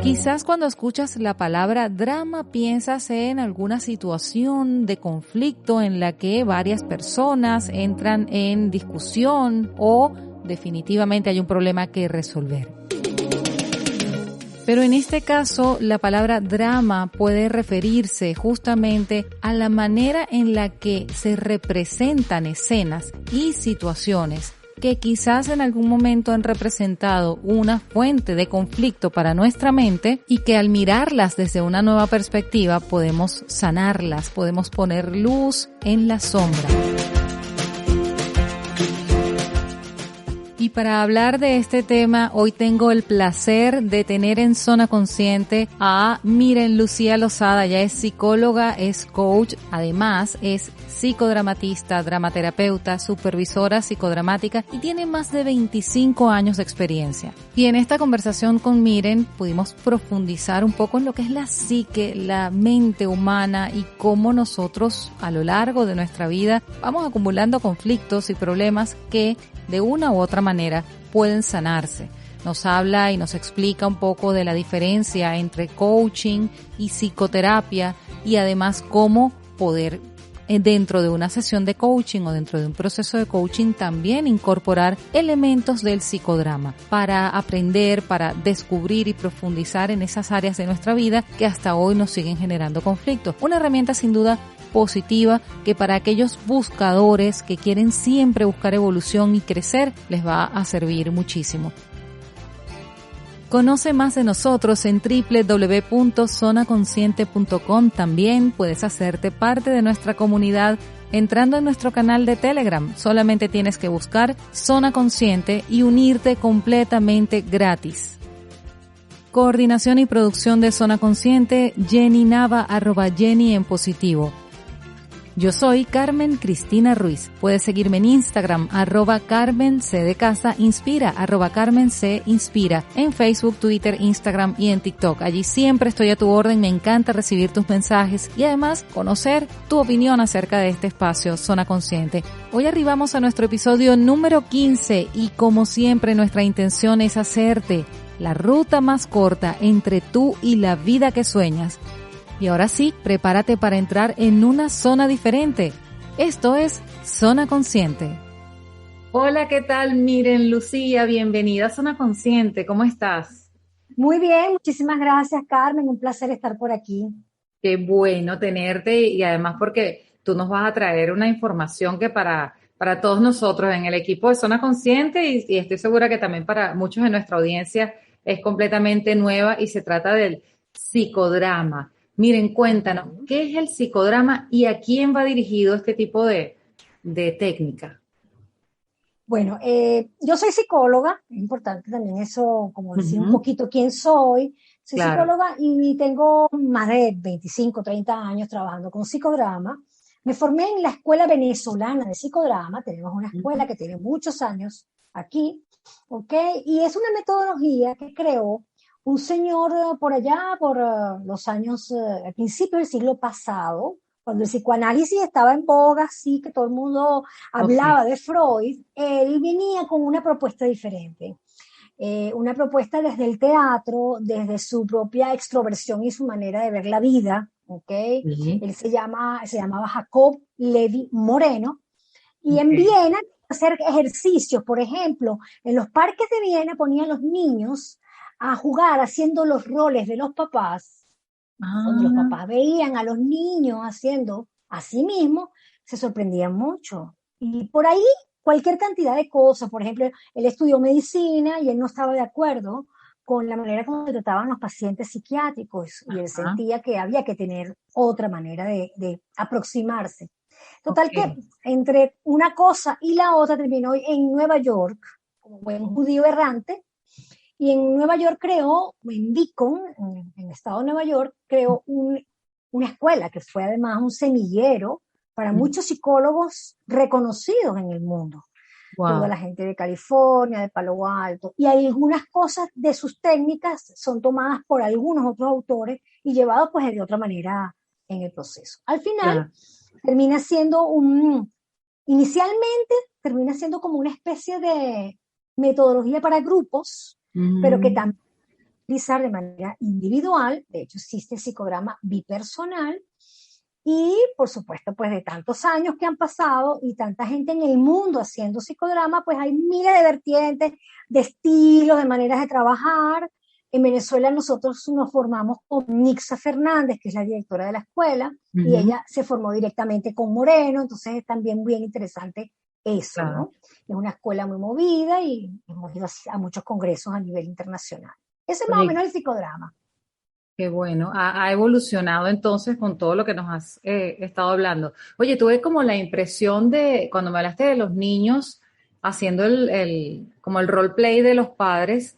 Quizás cuando escuchas la palabra drama piensas en alguna situación de conflicto en la que varias personas entran en discusión o definitivamente hay un problema que resolver. Pero en este caso, la palabra drama puede referirse justamente a la manera en la que se representan escenas y situaciones que quizás en algún momento han representado una fuente de conflicto para nuestra mente y que al mirarlas desde una nueva perspectiva podemos sanarlas, podemos poner luz en la sombra. Y para hablar de este tema, hoy tengo el placer de tener en Zona Consciente a Miren Lucía Lozada. Ella es psicóloga, es coach, además es psicodramatista, dramaterapeuta, supervisora psicodramática y tiene más de 25 años de experiencia. Y en esta conversación con Miren pudimos profundizar un poco en lo que es la psique, la mente humana y cómo nosotros a lo largo de nuestra vida vamos acumulando conflictos y problemas que de una u otra manera pueden sanarse. Nos habla y nos explica un poco de la diferencia entre coaching y psicoterapia y además cómo poder dentro de una sesión de coaching o dentro de un proceso de coaching también incorporar elementos del psicodrama para aprender, para descubrir y profundizar en esas áreas de nuestra vida que hasta hoy nos siguen generando conflictos. Una herramienta sin duda positiva que para aquellos buscadores que quieren siempre buscar evolución y crecer les va a servir muchísimo. Conoce más de nosotros en www.zonaconsciente.com. También puedes hacerte parte de nuestra comunidad entrando en nuestro canal de Telegram. Solamente tienes que buscar Zona Consciente y unirte completamente gratis. Coordinación y producción de Zona Consciente, Jenny Nava, @Jenny en positivo. Yo soy Carmen Cristina Ruiz. Puedes seguirme en Instagram, @Carmen C de Casa Inspira, @Carmen C Inspira, en Facebook, Twitter, Instagram y en TikTok. Allí siempre estoy a tu orden, me encanta recibir tus mensajes y además conocer tu opinión acerca de este espacio, Zona Consciente. Hoy arribamos a nuestro episodio número 15 y como siempre nuestra intención es hacerte la ruta más corta entre tú y la vida que sueñas. Y ahora sí, prepárate para entrar en una zona diferente. Esto es Zona Consciente. Hola, ¿qué tal? Miren, Lucía, bienvenida a Zona Consciente. ¿Cómo estás? Muy bien, muchísimas gracias, Carmen. Un placer estar por aquí. Qué bueno tenerte y además porque tú nos vas a traer una información que para todos nosotros en el equipo de Zona Consciente y estoy segura que también para muchos de nuestra audiencia es completamente nueva y se trata del psicodrama. Miren, cuéntanos, ¿qué es el psicodrama y a quién va dirigido este tipo de técnica? Bueno, yo soy psicóloga, es importante también eso, como decir un Ujú, poquito quién soy. Soy claro. psicóloga y tengo más de 25, 30 años trabajando con psicodrama. Me formé en la Escuela Venezolana de Psicodrama, tenemos una escuela Ujú, que tiene muchos años aquí, ¿ok? Y es una metodología que creó un señor por allá, por los años, al principio del siglo pasado, cuando el psicoanálisis estaba en boga, sí, que todo el mundo ok, hablaba de Freud. Él venía con una propuesta diferente, una propuesta desde el teatro, desde su propia extroversión y su manera de ver la vida, ¿ok? sí, Él se llamaba Jacob Levi Moreno, y ok. en Viena hacer ejercicios, por ejemplo, en los parques de Viena ponían a los niños a jugar haciendo los roles de los papás. Cuando los Ah, papás veían a los niños haciendo a sí mismos, se sorprendían mucho. Y por ahí cualquier cantidad de cosas. Por ejemplo, él estudió medicina y él no estaba de acuerdo con la manera como se trataban los pacientes psiquiátricos y él ah, sentía que había que tener otra manera de aproximarse. Total que ok. entre una cosa y la otra terminó en Nueva York, como buen judío errante, y en Nueva York creó, en Beacon, en el estado de Nueva York, creó una escuela que fue además un semillero para muchos psicólogos reconocidos en el mundo. Toda Wow, la gente de California, de Palo Alto, y algunas cosas de sus técnicas son tomadas por algunos otros autores y llevados pues de otra manera en el proceso. Al final claro. termina siendo inicialmente termina siendo como una especie de metodología para grupos, pero que Mm, también utilizar de manera individual. De hecho, existe el psicodrama bipersonal. Y, por supuesto, pues de tantos años que han pasado y tanta gente en el mundo haciendo psicodrama, pues hay miles de vertientes, de estilos, de maneras de trabajar. En Venezuela nosotros nos formamos con Nixa Fernández, que es la directora de la escuela, y Ujú, ella se formó directamente con Moreno, entonces es también bien interesante eso, claro. ¿no? Es una escuela muy movida y hemos ido a muchos congresos a nivel internacional. Ese es más o Oye, menos el psicodrama. qué bueno. Ha evolucionado entonces con todo lo que nos has estado hablando. Oye, tuve como la impresión de, cuando me hablaste de los niños haciendo como el roleplay de los padres,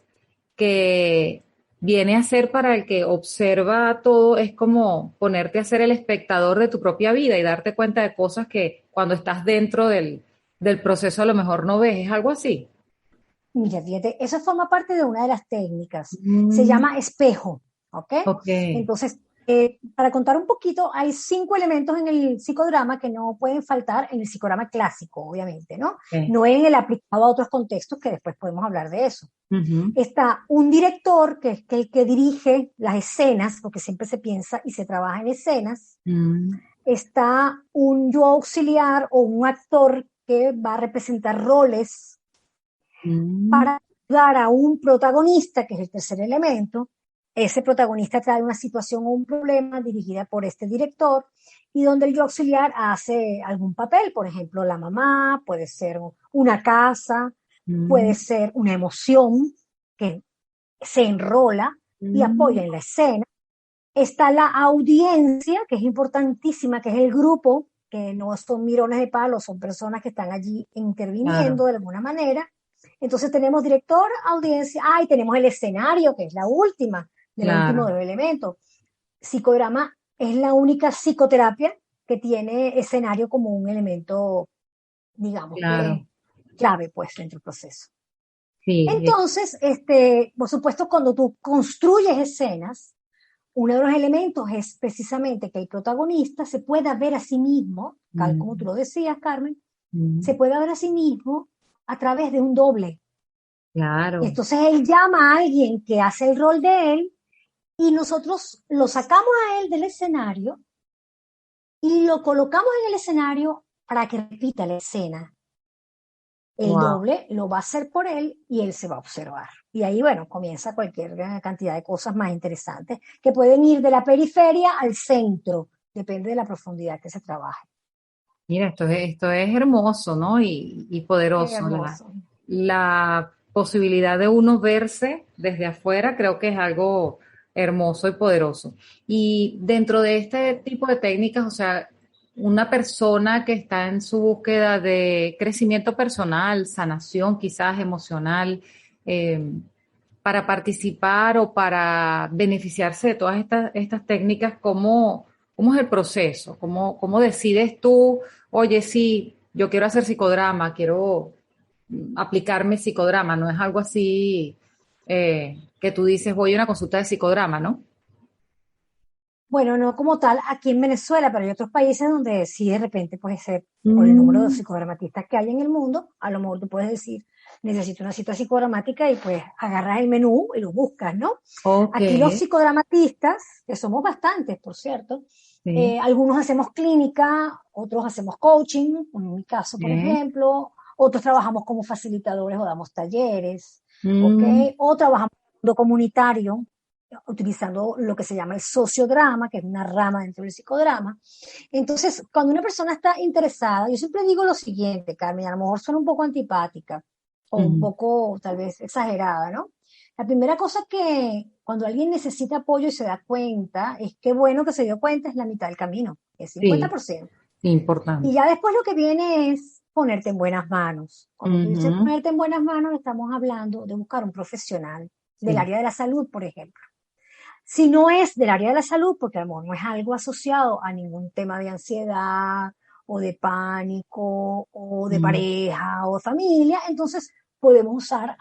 que viene a ser para el que observa todo, es como ponerte a ser el espectador de tu propia vida y darte cuenta de cosas que cuando estás dentro del proceso a lo mejor no ves. ¿Es algo así? Mira, fíjate, eso forma parte de una de las técnicas. Se Mm, llama espejo, ¿ok? ok, Entonces, para contar un poquito, hay 5 elementos en el psicodrama que no pueden faltar en el psicodrama clásico, obviamente, ¿no? ok. No en el aplicado a otros contextos, que después podemos hablar de eso. Ujú, Está un director, que es el que dirige las escenas, porque siempre se piensa y se trabaja en escenas. mm, Está un yo auxiliar o un actor que va a representar roles mm, para ayudar a un protagonista, que es el tercer elemento. Ese protagonista trae una situación o un problema dirigida por este director y donde el yo auxiliar hace algún papel, por ejemplo, la mamá, puede ser una casa, puede mm, ser una emoción que se enrola y mm. apoya en la escena. Está la audiencia, que es importantísima, que es el grupo, que no son mirones de palo, son personas que están allí Claro, interviniendo de alguna manera. Entonces tenemos director, audiencia, y tenemos el escenario, que es la última, de los últimos claro, dos elementos. Psicodrama es la única psicoterapia que tiene escenario como un elemento, digamos claro. que clave, pues, dentro del proceso. Sí, Entonces, por supuesto, cuando tú construyes escenas, uno de los elementos es precisamente que el protagonista se pueda ver a sí mismo, tal como tú mm, lo decías, Carmen, se mm, pueda ver a sí mismo a través de un doble. Y claro, entonces él llama a alguien que hace el rol de él y nosotros lo sacamos a él del escenario y lo colocamos en el escenario para que repita la escena. El wow. doble lo va a hacer por él y él se va a observar. Y ahí, bueno, comienza cualquier cantidad de cosas más interesantes que pueden ir de la periferia al centro, depende de la profundidad que se trabaje. Mira, esto es hermoso, ¿no? Y poderoso. Hermoso. La posibilidad de uno verse desde afuera creo que es algo hermoso y poderoso. Y dentro de este tipo de técnicas, o sea, una persona que está en su búsqueda de crecimiento personal, sanación quizás emocional, eh, para participar o para beneficiarse de todas estas técnicas, ¿cómo es el proceso? ¿Cómo decides tú, oye, sí, yo quiero hacer psicodrama, quiero aplicarme psicodrama? No es algo así que tú dices, voy a una consulta de psicodrama, ¿no? Bueno, no como tal aquí en Venezuela, pero hay otros países donde sí de repente puede ser por el número de Mm, psicodramatistas que hay en el mundo, a lo mejor tú puedes decir, necesito una cita psicodramática y pues agarras el menú y lo buscas, ¿no? ok, Aquí los psicodramatistas, que somos bastantes, por cierto, sí. algunos hacemos clínica, otros hacemos coaching, en mi caso, por Ok. ejemplo, otros trabajamos como facilitadores o damos talleres, ¿ok? Mm, O trabajamos en el mundo comunitario, utilizando lo que se llama el sociodrama, que es una rama dentro del psicodrama. Entonces, cuando una persona está interesada, yo siempre digo lo siguiente, Carmen, a lo mejor suena un poco antipática o un ujú, poco tal vez exagerada, ¿no? La primera cosa que cuando alguien necesita apoyo y se da cuenta, es que bueno que se dio cuenta, es la mitad del camino, es sí, 50%. Y importante. ya después lo que viene es ponerte en buenas manos. Cuando tú dices Ujú, ponerte en buenas manos, estamos hablando de buscar un profesional del sí. área de la salud, por ejemplo. Si no es del área de la salud, porque a lo mejor no es algo asociado a ningún tema de ansiedad o de pánico o de Mm, pareja o familia, entonces podemos usar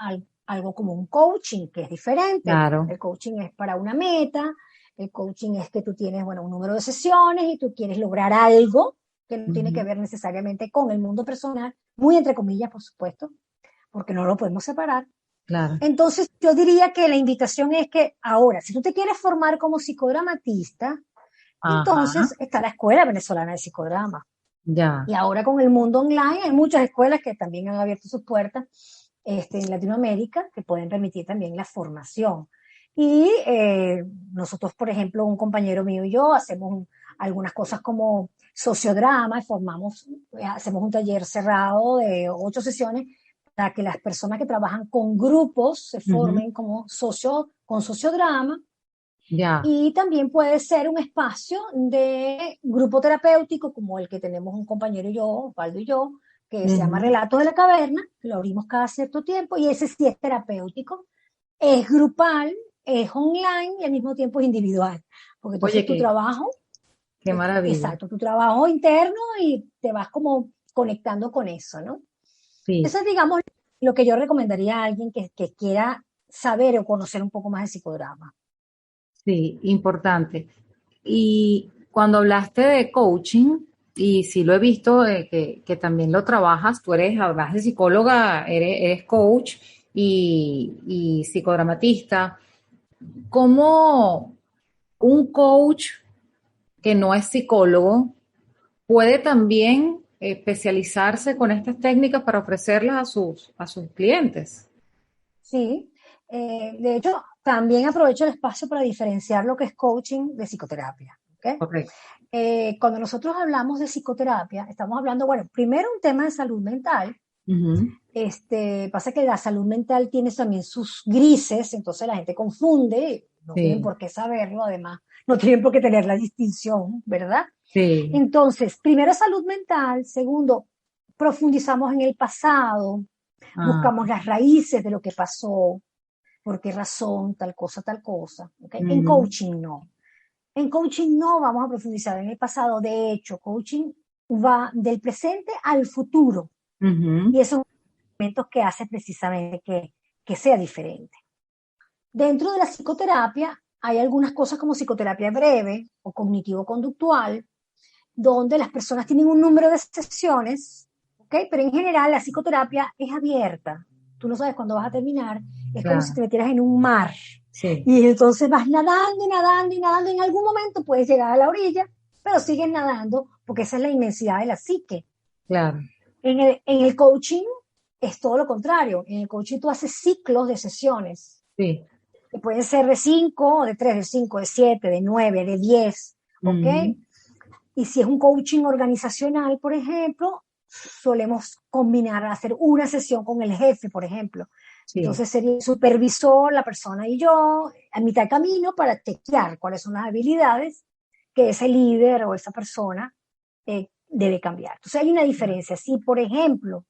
algo como un coaching, que es diferente. claro. El coaching es para una meta, el coaching es que tú tienes, bueno, un número de sesiones y tú quieres lograr algo que no tiene que Ujú, ver necesariamente con el mundo personal, muy entre comillas, por supuesto, porque no lo podemos separar. claro. Entonces, yo diría que la invitación es que ahora, si tú te quieres formar como psicodramatista, Ajá, entonces está la Escuela Venezolana de Psicodrama. ya. Y ahora con el mundo online hay muchas escuelas que también han abierto sus puertas en Latinoamérica que pueden permitir también la formación. Y nosotros, por ejemplo, un compañero mío y yo hacemos algunas cosas como sociodrama, formamos, hacemos un taller cerrado de 8 sesiones para que las personas que trabajan con grupos se Ujú, formen como con sociodrama, ya. y también puede ser un espacio de grupo terapéutico, como el que tenemos un compañero y yo, Osvaldo y yo, que se llama Ujú. Relatos de la Caverna, que lo abrimos cada cierto tiempo, y ese sí es terapéutico, es grupal, es online y al mismo tiempo es individual, porque Oye, entonces tu trabajo, qué maravilla. exacto, tu trabajo interno y te vas como conectando con eso, ¿no? Sí, Eso es, digamos, lo que yo recomendaría a alguien que quiera saber o conocer un poco más de psicodrama. sí, importante. Y cuando hablaste de coaching, y sí lo he visto, que también lo trabajas, tú eres, además de psicóloga, eres coach y psicodramatista. ¿Cómo un coach que no es psicólogo puede también especializarse con estas técnicas para ofrecerlas a sus clientes? Sí, de hecho, también aprovecho el espacio para diferenciar lo que es coaching de psicoterapia. ¿Ok? Correcto. Cuando nosotros hablamos de psicoterapia, estamos hablando, bueno, primero un tema de salud mental. Ujú. Pasa que la salud mental tiene también sus grises, entonces la gente confunde, no tienen Sí, por qué saberlo, además, no tienen por qué tener la distinción, ¿verdad? sí. Entonces, primero salud mental, segundo, profundizamos en el pasado, Ah, buscamos las raíces de lo que pasó, por qué razón, tal cosa, tal cosa. ¿Okay? En ujú, coaching no. En coaching no vamos a profundizar en el pasado. De hecho, coaching va del presente al futuro. ujú. Y esos son elementos que hace precisamente que sea diferente. Dentro de la psicoterapia hay algunas cosas como psicoterapia breve o cognitivo-conductual, donde las personas tienen un número de sesiones, ¿ok? Pero en general la psicoterapia es abierta. Tú no sabes cuándo vas a terminar. Es como si te Claro, metieras en un mar. sí, Y entonces vas nadando y nadando y nadando. En algún momento puedes llegar a la orilla, pero sigues nadando porque esa es la inmensidad de la psique. claro, En el coaching es todo lo contrario. En el coaching tú haces ciclos de sesiones, sí. que pueden ser de 5, de 3, de 5, de 7, de 9, de 10, ¿ok? Ujú, Y si es un coaching organizacional, por ejemplo, solemos combinar, hacer una sesión con el jefe, por ejemplo. sí, Entonces sería el supervisor, la persona y yo, a mitad de camino para chequear cuáles son las habilidades que ese líder o esa persona debe cambiar. Entonces hay una diferencia. Si, por ejemplo,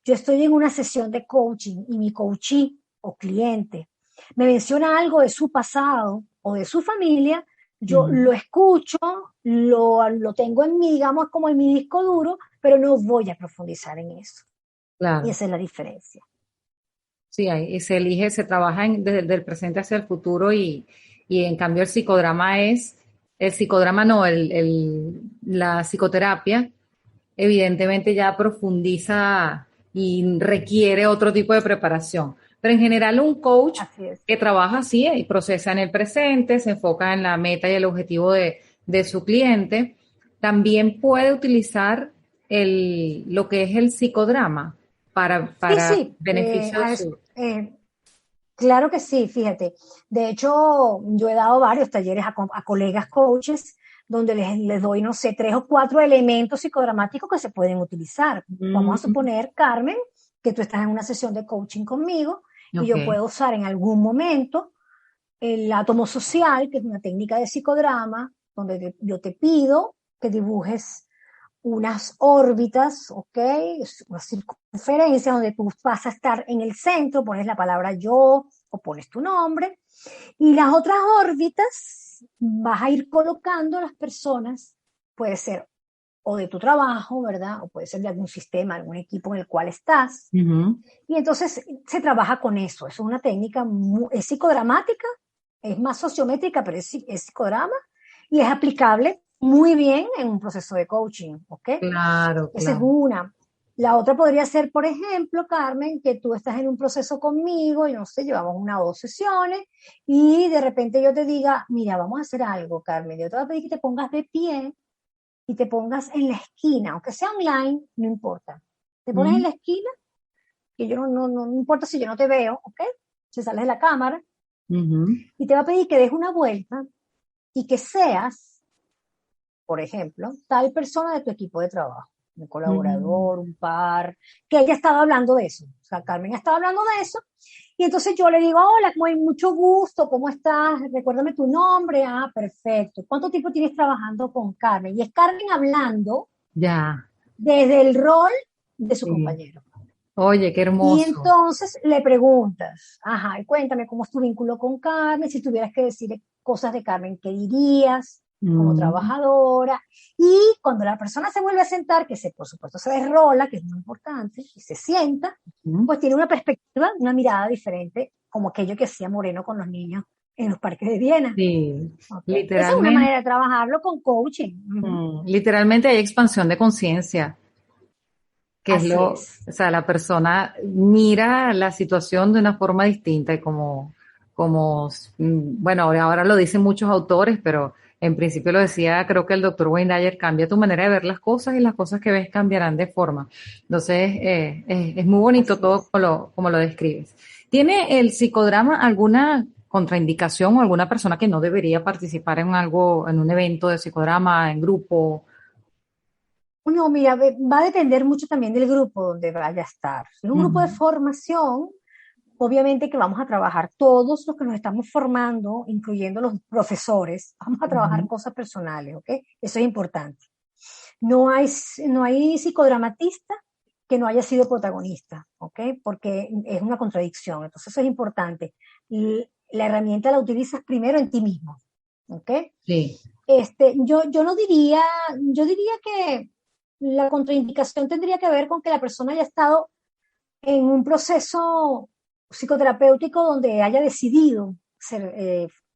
yo estoy en una sesión de coaching y mi coachee o cliente me menciona algo de su pasado o de su familia, yo ujú, lo escucho, lo tengo en mí, digamos, como en mi disco duro, pero no voy a profundizar en eso. Y claro. esa es la diferencia. Sí, ahí se elige, se trabaja desde el presente hacia el futuro y en cambio el psicodrama no, la psicoterapia evidentemente ya profundiza y requiere otro tipo de preparación. Pero en general un coach Así es. que trabaja así y procesa en el presente, se enfoca en la meta y el objetivo de su cliente, también puede utilizar lo que es el psicodrama Sí, para sí, beneficio de su... claro que sí, fíjate. De hecho, yo he dado varios talleres a colegas coaches donde les doy, no sé, 3 o 4 elementos psicodramáticos que se pueden utilizar. Vamos a Mm, suponer, Carmen, que tú estás en una sesión de coaching conmigo y ok, yo puedo usar en algún momento el átomo social, que es una técnica de psicodrama, donde yo te pido que dibujes unas órbitas, ¿ok? Unas circunferencias donde tú vas a estar en el centro, pones la palabra yo o pones tu nombre, y las otras órbitas vas a ir colocando a las personas, puede ser o de tu trabajo, ¿verdad? O puede ser de algún sistema, algún equipo en el cual estás. ujú, Y entonces se trabaja con eso. Es una técnica, es psicodramática, es más sociométrica, pero es psicodrama y es aplicable muy bien en un proceso de coaching, ¿ok? claro, Esa es claro. una. La otra podría ser, por ejemplo, Carmen, que tú estás en un proceso conmigo y no sé, llevamos 1 o 2 sesiones y de repente yo te diga, mira, vamos a hacer algo, Carmen. Yo te voy a pedir que te pongas de pie y te pongas en la esquina, aunque sea online, no importa. Te pones en Mm, la esquina, que yo no importa si yo no te veo, ¿ok? Si sales de la cámara, ujú, y te va a pedir que des una vuelta y que seas, por ejemplo, tal persona de tu equipo de trabajo, un mm. colaborador, un par, que ella estaba hablando de eso. O sea, Carmen estaba hablando de eso. Y entonces yo le digo, hola, muy mucho gusto, ¿cómo estás? Recuérdame tu nombre. Ah, perfecto. ¿Cuánto tiempo tienes trabajando con Carmen? Y es Carmen hablando Ya, desde el rol de su sí. compañero. Oye, qué Y hermoso. entonces le preguntas, ajá, y cuéntame cómo es tu vínculo con Carmen, si tuvieras que decir cosas de Carmen, ¿qué dirías como Mm, trabajadora? Y cuando la persona se vuelve a sentar, que se, por supuesto se desrola, que es muy importante, y se sienta, mm. pues tiene una perspectiva, una mirada diferente, como aquello que hacía Moreno con los niños en los parques de Viena. Sí, Okay. Esa es una literalmente, manera de trabajarlo con coaching. Ujú. literalmente hay expansión de conciencia, que es Así lo, es. o sea, la persona mira la situación de una forma distinta y bueno, ahora lo dicen muchos autores, pero en principio lo decía, creo que el doctor Wayne Dyer, cambia tu manera de ver las cosas y las cosas que ves cambiarán de forma. Entonces, es muy bonito Así todo es. como lo describes. ¿Tiene el psicodrama alguna contraindicación o alguna persona que no debería participar en algo, en un evento de psicodrama, en grupo? No, mira, va a depender mucho también del grupo donde vaya a estar. Si es un grupo de Ujú, formación, obviamente que vamos a trabajar todos los que nos estamos formando, incluyendo los profesores, vamos a trabajar ujú, cosas personales, ¿ok? Eso es importante. No hay psicodramatista que no haya sido protagonista, ¿ok? Porque es una contradicción. Entonces eso es importante. La herramienta la utilizas primero en ti mismo, ¿ok? sí, Yo no diría, yo diría que la contraindicación tendría que ver con que la persona haya estado en un proceso psicoterapéutico donde haya decidido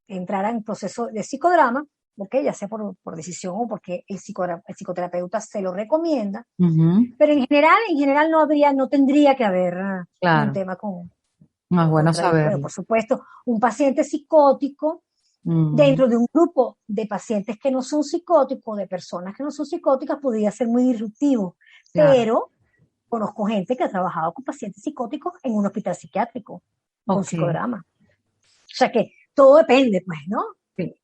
entrar en un proceso de psicodrama, ¿okay? Ya sea por decisión o porque el psicoterapeuta se lo recomienda, ujú, pero en general no tendría que haber un claro, tema no es bueno contradictorio. saberlo. Por supuesto, un paciente psicótico Mm, dentro de un grupo de pacientes que no son psicóticos, de personas que no son psicóticas, podría ser muy disruptivo, claro, pero conozco gente que ha trabajado con pacientes psicóticos en un hospital psiquiátrico, con ok, psicodrama. O sea que todo depende, pues, ¿no? sí,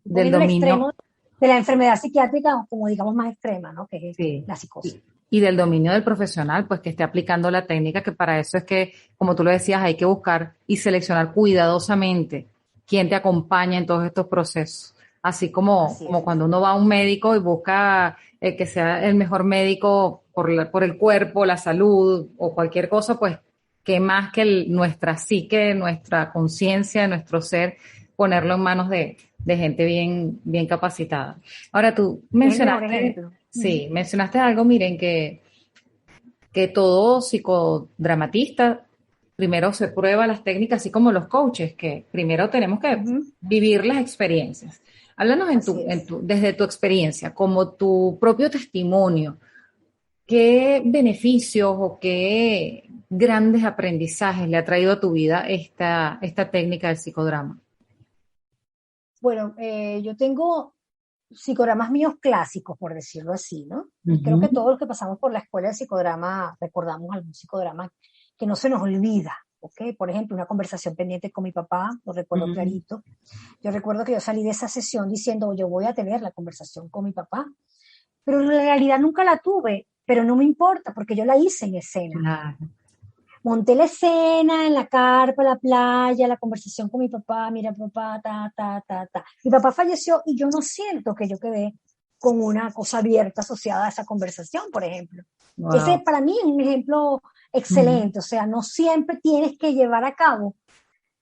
del Poniendo el dominio, extremo de la enfermedad psiquiátrica como digamos más extrema, ¿no? Que es sí, la psicosis. y del dominio del profesional, pues que esté aplicando la técnica, que para eso es que, como tú lo decías, hay que buscar y seleccionar cuidadosamente quién te acompaña en todos estos procesos. Así como, Así como es. cuando uno va a un médico y busca que sea el mejor médico por el cuerpo, la salud o cualquier cosa, pues que más que nuestra psique, nuestra conciencia, nuestro ser, ponerlo en manos de gente bien capacitada. Ahora tú Es el mejor mencionaste, ejemplo. sí, mencionaste algo, miren, que todo psicodramatista primero se prueba las técnicas, así como los coaches, que primero tenemos que Ujú. vivir las experiencias. Háblanos Así es. desde tu experiencia, como tu propio testimonio, ¿qué beneficios o qué grandes aprendizajes le ha traído a tu vida esta técnica del psicodrama? Bueno, yo tengo psicodramas míos clásicos, por decirlo así, ¿no? Y creo que Ujú, todos los que pasamos por la escuela de psicodrama recordamos algún psicodrama que no se nos olvida, ¿ok? Por ejemplo, una conversación pendiente con mi papá, lo recuerdo ujú, clarito. Yo recuerdo que yo salí de esa sesión diciendo, yo voy a tener la conversación con mi papá, pero en realidad nunca la tuve, pero no me importa porque yo la hice en escena. claro, Monté la escena en la carpa, la playa, la conversación con mi papá, mira papá, ta, ta, ta, ta. Mi papá falleció y yo no siento que yo quedé con una cosa abierta asociada a esa conversación, por ejemplo. Ese wow. para mí es un ejemplo Ujú, excelente, o sea, no siempre tienes que llevar a cabo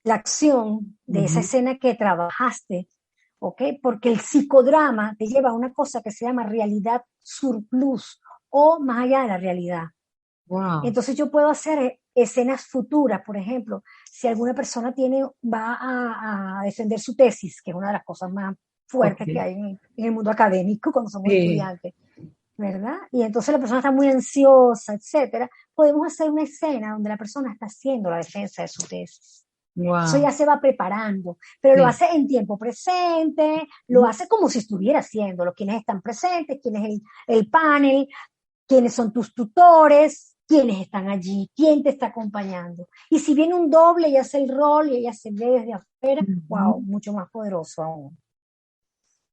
la acción de esa ujú, escena que trabajaste, ¿ok? Porque el psicodrama te lleva a una cosa que se llama realidad surplus o más allá de la realidad. wow, Entonces yo puedo hacer escenas futuras, por ejemplo, si alguna persona va a defender su tesis, que es una de las cosas más ok, fuertes que hay en el mundo académico cuando somos sí, estudiantes. ¿verdad? Y entonces la persona está muy ansiosa, etcétera. Podemos hacer una escena donde la persona está haciendo la defensa de su tesis. Eso Wow. ya se va preparando, pero lo Sí. hace en tiempo presente, lo hace como si estuviera haciéndolo, quiénes están presentes, quién es el panel, quiénes son tus tutores, quiénes están allí, quién te está acompañando. Y si viene un doble y hace el rol y ella se ve desde afuera, wow, mucho más poderoso aún.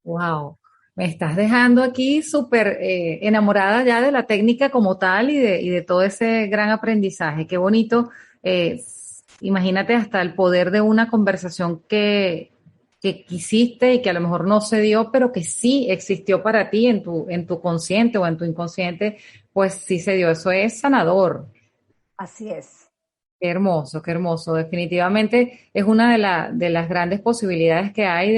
Wow. Me estás dejando aquí súper enamorada ya de la técnica como tal y de todo ese gran aprendizaje. Qué bonito. Imagínate hasta el poder de una conversación que quisiste y que a lo mejor no se dio, pero que sí existió para ti en tu consciente o en tu inconsciente, pues sí se dio. Eso es sanador. Así es. Qué hermoso, qué hermoso. Definitivamente es una de las grandes posibilidades que hay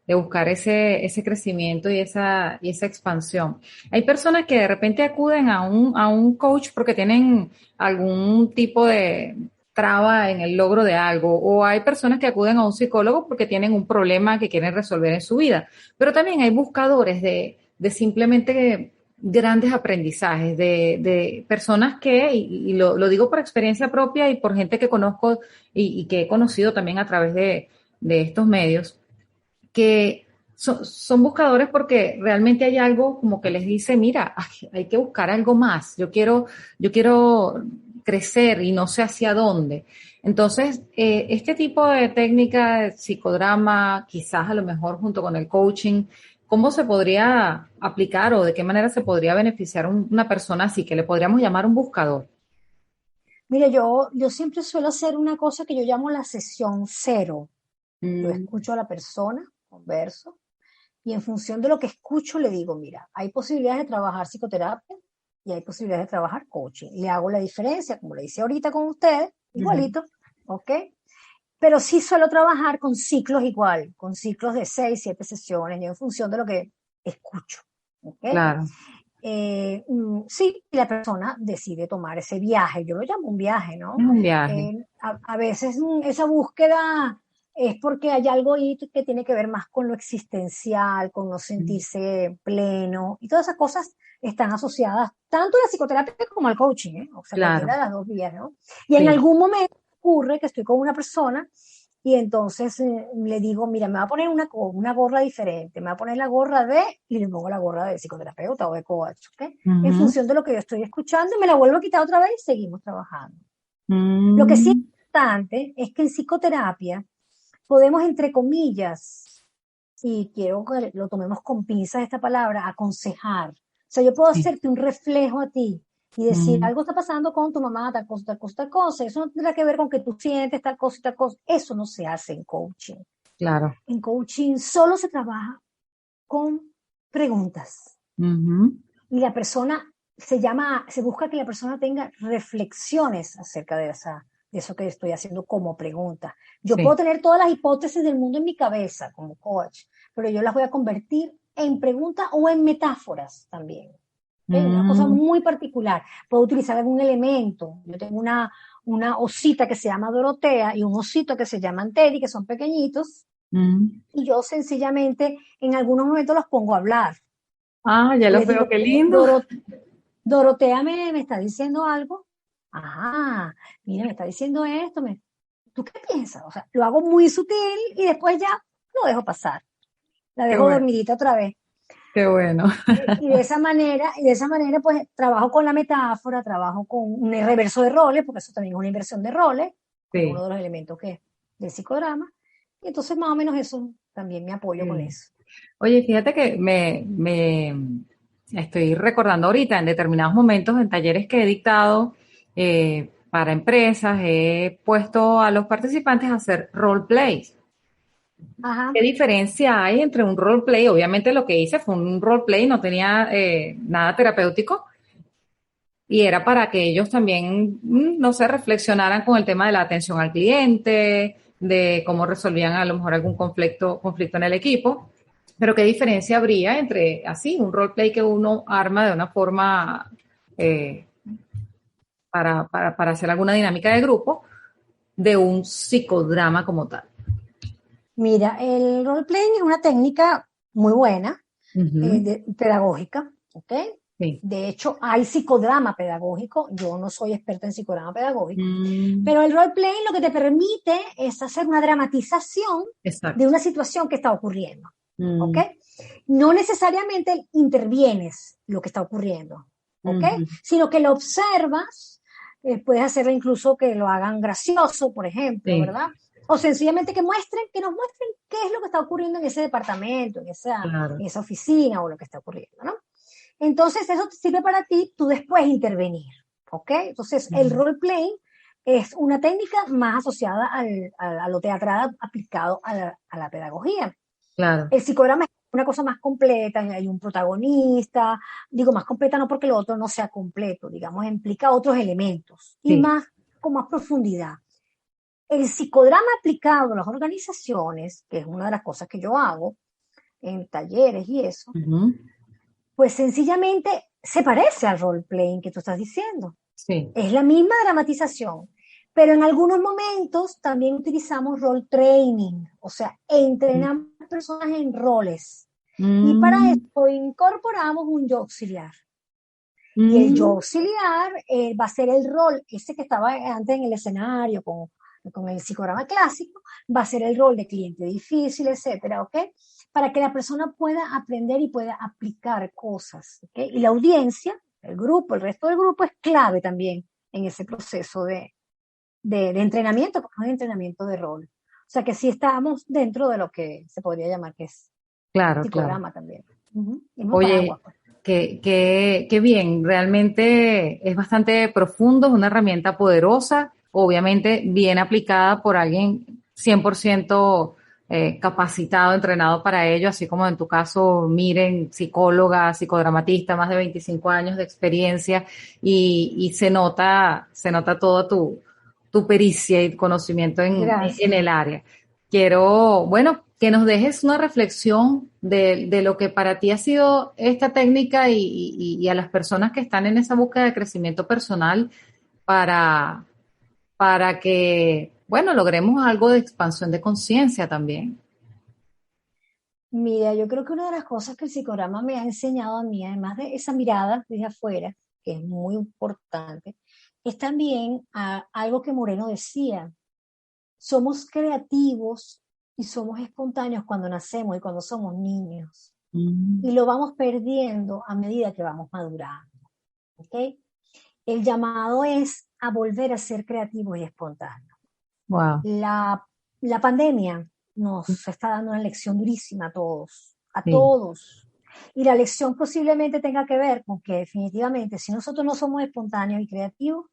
de buscar ese crecimiento y esa expansión. Hay personas que de repente acuden a un coach porque tienen algún tipo de traba en el logro de algo, o hay personas que acuden a un psicólogo porque tienen un problema que quieren resolver en su vida. Pero también hay buscadores de simplemente grandes aprendizajes de personas que, y lo digo por experiencia propia y por gente que conozco y que he conocido también a través de estos medios, que son buscadores porque realmente hay algo como que les dice, mira, hay que buscar algo más, yo quiero crecer y no sé hacia dónde. Entonces, este tipo de técnica de psicodrama, quizás a lo mejor junto con el coaching, ¿cómo se podría aplicar o de qué manera se podría beneficiar una persona así, que le podríamos llamar un buscador? Mire, yo siempre suelo hacer una cosa que yo llamo la sesión cero. Yo Mm, escucho a la persona, converso, y en función de lo que escucho le digo, mira, hay posibilidades de trabajar psicoterapia y hay posibilidades de trabajar coaching. Le hago la diferencia, como le hice ahorita con ustedes, ujú, igualito, ¿ok? Pero sí suelo trabajar con ciclos igual, con ciclos de 6, 7 sesiones, yo en función de lo que escucho, ¿ok? claro, Sí, la persona decide tomar ese viaje, yo lo llamo un viaje, es ¿no? un viaje, A veces esa búsqueda es porque hay algo ahí que tiene que ver más con lo existencial, con no mm, sentirse pleno, y todas esas cosas están asociadas tanto a la psicoterapia como al coaching, ¿eh? O sea, cualquiera claro, de las dos vías, ¿no? Y en sí. algún momento ocurre que estoy con una persona y entonces le digo, mira, me va a poner una gorra diferente, me va a poner la gorra de, y le pongo la gorra de psicoterapeuta o de coach, ¿ok? En Ujú, función de lo que yo estoy escuchando, y me la vuelvo a quitar otra vez y seguimos trabajando. Lo que sí es mm, importante es que en psicoterapia podemos, entre comillas, y quiero que lo tomemos con pinzas esta palabra, aconsejar. O sea, yo puedo sí. hacerte un reflejo a ti y decir, Mm, algo está pasando con tu mamá, tal cosa, tal cosa, tal cosa. Eso no tendrá que ver con que tú sientes tal cosa y tal cosa. Eso no se hace en coaching. claro. En coaching solo se trabaja con preguntas Ujú, y la persona se busca que la persona tenga reflexiones acerca de eso que estoy haciendo como pregunta. Yo puedo sí. tener todas las hipótesis del mundo en mi cabeza como coach, pero yo las voy a convertir en preguntas o en metáforas también. ¿Okay? Una cosa Mm, muy particular. Puedo utilizar algún elemento. Yo tengo una osita que se llama Dorotea y un osito que se llama Teddy, que son pequeñitos, mm. y yo sencillamente en algunos momentos los pongo a hablar. Ah, ya Y los les veo, digo, qué lindo. Dorotea me está diciendo algo. Ajá, mira, me está diciendo esto. ¿Tú qué piensas? O sea, lo hago muy sutil y después ya lo dejo pasar. La Qué dejo bueno, dormidita otra vez. qué bueno. Y de esa manera, pues trabajo con la metáfora, trabajo con un reverso de roles, porque eso también es una inversión de roles, que es uno Sí, de los elementos del psicodrama. Y entonces, más o menos eso, también me apoyo con sí. eso. Oye, fíjate que me estoy recordando ahorita en determinados momentos en talleres que he dictado para empresas, he puesto a los participantes a hacer roleplays. Ajá, ¿Qué diferencia hay entre un roleplay? Obviamente lo que hice fue un roleplay, no tenía nada terapéutico y era para que ellos también, no sé, reflexionaran con el tema de la atención al cliente, de cómo resolvían a lo mejor algún conflicto en el equipo. Pero qué diferencia habría entre así, un roleplay que uno arma de una forma eh, para hacer alguna dinámica de grupo, de un psicodrama como tal. mira, el role playing es una técnica muy buena, Ujú, pedagógica, ¿ok? Sí. De hecho, hay psicodrama pedagógico. Yo no soy experta en psicodrama pedagógico, pero el role-playing lo que te permite es hacer una dramatización de una situación que está ocurriendo. ¿Ok? No necesariamente intervienes lo que está ocurriendo, ¿ok? Sino que lo observas, puedes hacerlo incluso que lo hagan gracioso, por ejemplo, ¿verdad? O sencillamente que nos muestren qué es lo que está ocurriendo en ese departamento, en esa oficina o lo que está ocurriendo, ¿no? Entonces eso te sirve para ti, tú después intervenir, ¿ok? Entonces el role-playing es una técnica más asociada a lo teatral aplicado a la pedagogía. Claro. El psicodrama es una cosa más completa, hay un protagonista, digo más completa no porque lo otro no sea completo, digamos, implica otros elementos y más con más profundidad. El psicodrama aplicado a las organizaciones, que es una de las cosas que yo hago en talleres y eso, pues sencillamente se parece al role-playing que tú estás diciendo. Sí. Es la misma dramatización. Pero en algunos momentos también utilizamos role training, o sea, entrenamos a las personas en roles. Y para eso incorporamos un yo auxiliar. Y el yo auxiliar va a ser el rol, ese que estaba antes en el escenario con el psicograma clásico, va a ser el rol de cliente difícil, etcétera, ¿ok? Para que la persona pueda aprender y pueda aplicar cosas, ¿ok? Y la audiencia, el grupo, el resto del grupo es clave también en ese proceso de entrenamiento, porque es un entrenamiento de rol. O sea que sí estamos dentro de lo que se podría llamar que es psicograma también. Oye, qué bien, realmente es bastante profundo, es una herramienta poderosa, obviamente bien aplicada por alguien 100% capacitado, entrenado para ello, así como en tu caso, Miren, psicóloga, psicodramatista, más de 25 años de experiencia y se nota toda tu pericia y conocimiento en el área. Quiero, bueno, que nos dejes una reflexión de lo que para ti ha sido esta técnica y a las personas que están en esa búsqueda de crecimiento personal para que, bueno, logremos algo de expansión de conciencia también. Mira, yo creo que una de las cosas que el psicograma me ha enseñado a mí, además de esa mirada desde afuera, que es muy importante, es también algo que Moreno decía. Somos creativos y somos espontáneos cuando nacemos y cuando somos niños. Y lo vamos perdiendo a medida que vamos madurando. ¿Okay? El llamado es a volver a ser creativos y espontáneos. Wow. La pandemia nos está dando una lección durísima a todos. Y la lección posiblemente tenga que ver con que definitivamente si nosotros no somos espontáneos y creativos,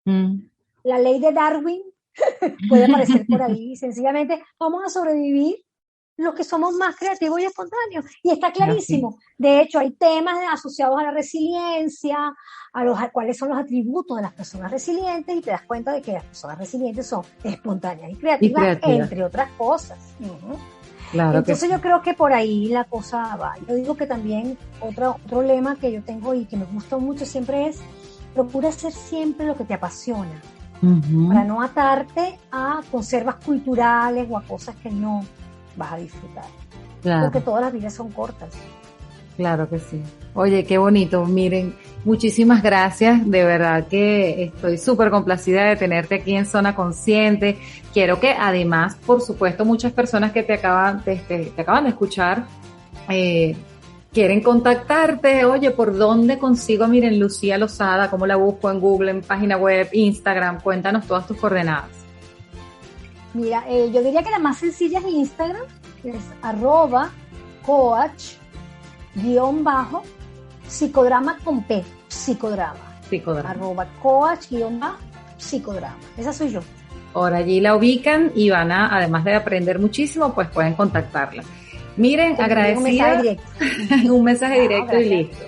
la ley de Darwin puede aparecer por ahí. Sencillamente vamos a sobrevivir los que somos más creativos y espontáneos. Y está clarísimo. De hecho, hay temas asociados a la resiliencia, a cuáles son los atributos de las personas resilientes, y te das cuenta de que las personas resilientes son espontáneas y creativas. Entre otras cosas. Claro. Entonces yo creo que por ahí la cosa va. Yo digo que también otro lema que yo tengo y que me gusta mucho siempre es: procura hacer siempre lo que te apasiona, para no atarte a conservas culturales o a cosas que no vas a disfrutar. Claro. Porque todas las vidas son cortas. Claro que sí. Oye, qué bonito. Miren, muchísimas gracias. De verdad que estoy súper complacida de tenerte aquí en Zona Consciente. Quiero que además, por supuesto, muchas personas que te acaban de escuchar, quieren contactarte. Oye, ¿por dónde consigo a Miren Lucía Lozada? ¿Cómo la busco en Google, en página web, Instagram? Cuéntanos todas tus coordenadas. Mira, yo diría que la más sencilla es Instagram, que es @coach_psicodrama con P, psicodrama. @coach_psicodrama. Esa soy yo. Por allí la ubican y van a, además de aprender muchísimo, pues pueden contactarla. Miren, agradecida. Un mensaje directo y listo.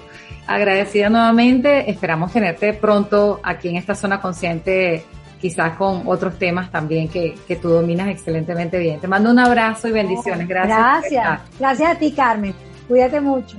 Agradecida nuevamente. Esperamos tenerte pronto aquí en esta Zona Consciente, quizás con otros temas también que tú dominas excelentemente bien. Te mando un abrazo y bendiciones. Gracias. Gracias a ti, Carmen. Cuídate mucho.